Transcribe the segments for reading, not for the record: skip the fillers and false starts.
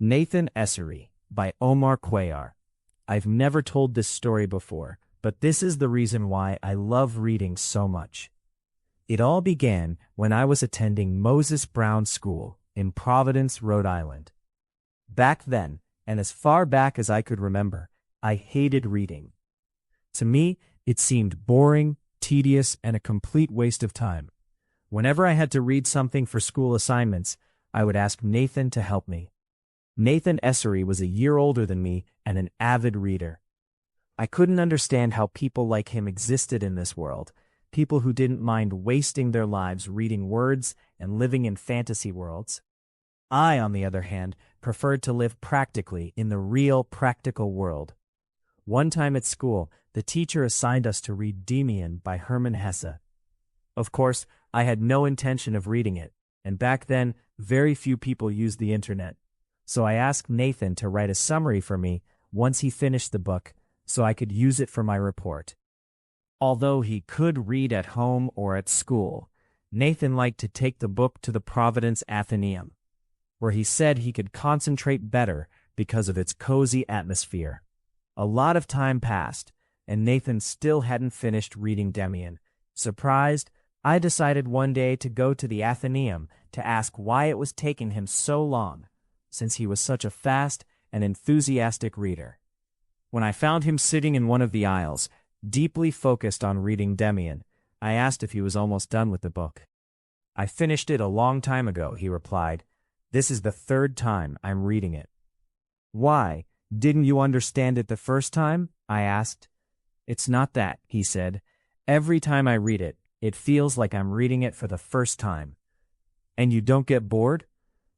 Nathan Essery by Omar Cuellar. I've never told this story before, but this is the reason why I love reading so much. It all began when I was attending Moses Brown School in Providence, Rhode Island. Back then, and as far back as I could remember, I hated reading. To me, it seemed boring, tedious, and a complete waste of time. Whenever I had to read something for school assignments, I would ask Nathan to help me. Nathan Essery was a year older than me and an avid reader. I couldn't understand how people like him existed in this world, people who didn't mind wasting their lives reading words and living in fantasy worlds. I, on the other hand, preferred to live practically in the real, practical world. One time at school, the teacher assigned us to read Demian by Hermann Hesse. Of course, I had no intention of reading it, and back then, very few people used the internet. So I asked Nathan to write a summary for me once he finished the book so I could use it for my report. Although he could read at home or at school, Nathan liked to take the book to the Providence Athenaeum, where he said he could concentrate better because of its cozy atmosphere. A lot of time passed, and Nathan still hadn't finished reading Demian. Surprised, I decided one day to go to the Athenaeum to ask why it was taking him so long, since he was such a fast and enthusiastic reader. When I found him sitting in one of the aisles, deeply focused on reading Demian, I asked if he was almost done with the book. "I finished it a long time ago," he replied. "This is the third time I'm reading it." "Why? Didn't you understand it the first time?" I asked. "It's not that," he said. "Every time I read it, it feels like I'm reading it for the first time." "And you don't get bored?"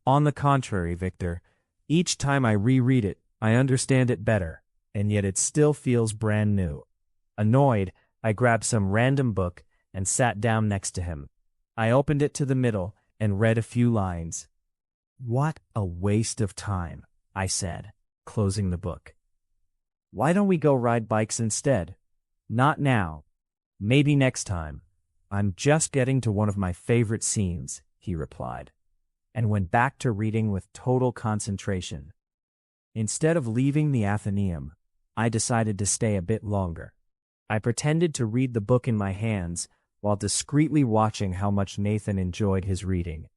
"On the contrary, Victor. Each time I reread it, I understand it better, and yet it still feels brand new." Annoyed, I grabbed some random book and sat down next to him. I opened it to the middle and read a few lines. "What a waste of time," I said, closing the book. "Why don't we go ride bikes instead?" "Not now. Maybe next time. I'm just getting to one of my favorite scenes," he replied, and went back to reading with total concentration. Instead of leaving the Athenaeum, I decided to stay a bit longer. I pretended to read the book in my hands while discreetly watching how much Nathan enjoyed his reading.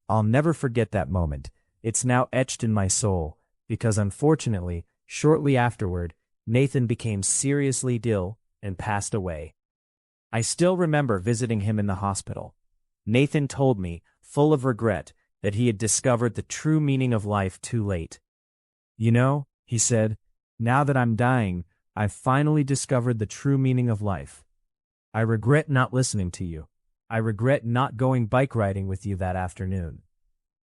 I'll never forget that moment. It's now etched in my soul, because unfortunately, shortly afterward, Nathan became seriously ill and passed away. I still remember visiting him in the hospital. Nathan told me, full of regret, that he had discovered the true meaning of life too late. "You know," he said, "now that I'm dying, I've finally discovered the true meaning of life. I regret not listening to you. I regret not going bike riding with you that afternoon.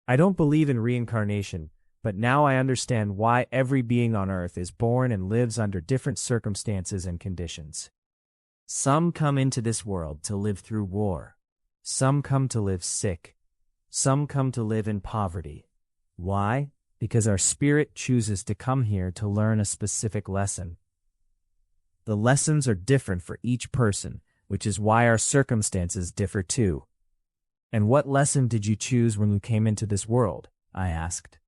I don't believe in reincarnation, but now I understand why every being on earth is born and lives under different circumstances and conditions. Some come into this world to live through war. Some come to live sick. Some come to live in poverty. Why? Because our spirit chooses to come here to learn a specific lesson. The lessons are different for each person, which is why our circumstances differ too." "And what lesson did you choose when you came into this world?" I asked.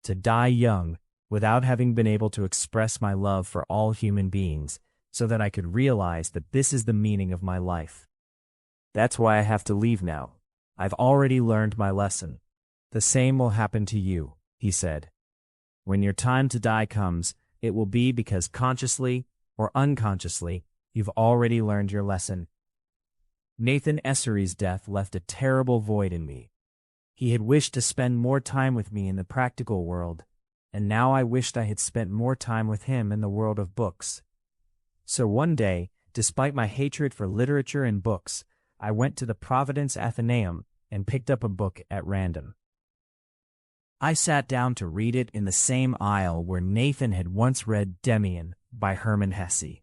"To die young, without having been able to express my love for all human beings, so that I could realize that this is the meaning of my life. That's why I have to leave now. I've already learned my lesson. The same will happen to you," he said. "When your time to die comes, it will be because consciously or unconsciously, you've already learned your lesson." Nathan Essery's death left a terrible void in me. He had wished to spend more time with me in the practical world, and now I wished I had spent more time with him in the world of books. So one day, despite my hatred for literature and books, I went to the Providence Athenaeum and picked up a book at random. I sat down to read it in the same aisle where Nathan had once read Demian by Hermann Hesse.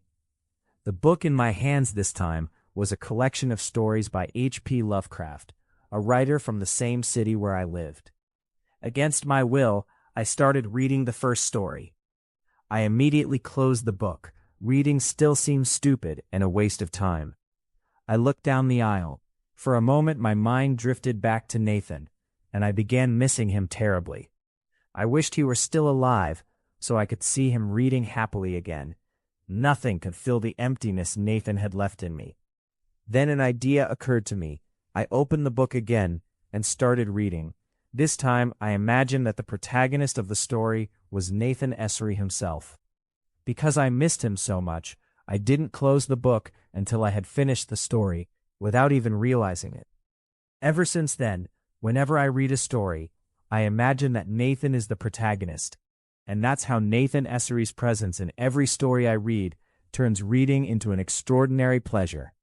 The book in my hands this time was a collection of stories by H.P. Lovecraft, a writer from the same city where I lived. Against my will, I started reading the first story. I immediately closed the book. Reading still seemed stupid and a waste of time. I looked down the aisle. For a moment my mind drifted back to Nathan, and I began missing him terribly. I wished he were still alive, so I could see him reading happily again. Nothing could fill the emptiness Nathan had left in me. Then an idea occurred to me. I opened the book again and started reading. This time I imagined that the protagonist of the story was Nathan Essery himself. Because I missed him so much, I didn't close the book until I had finished the story, without even realizing it. Ever since then, whenever I read a story, I imagine that Nathan is the protagonist. And that's how Nathan Essery's presence in every story I read turns reading into an extraordinary pleasure.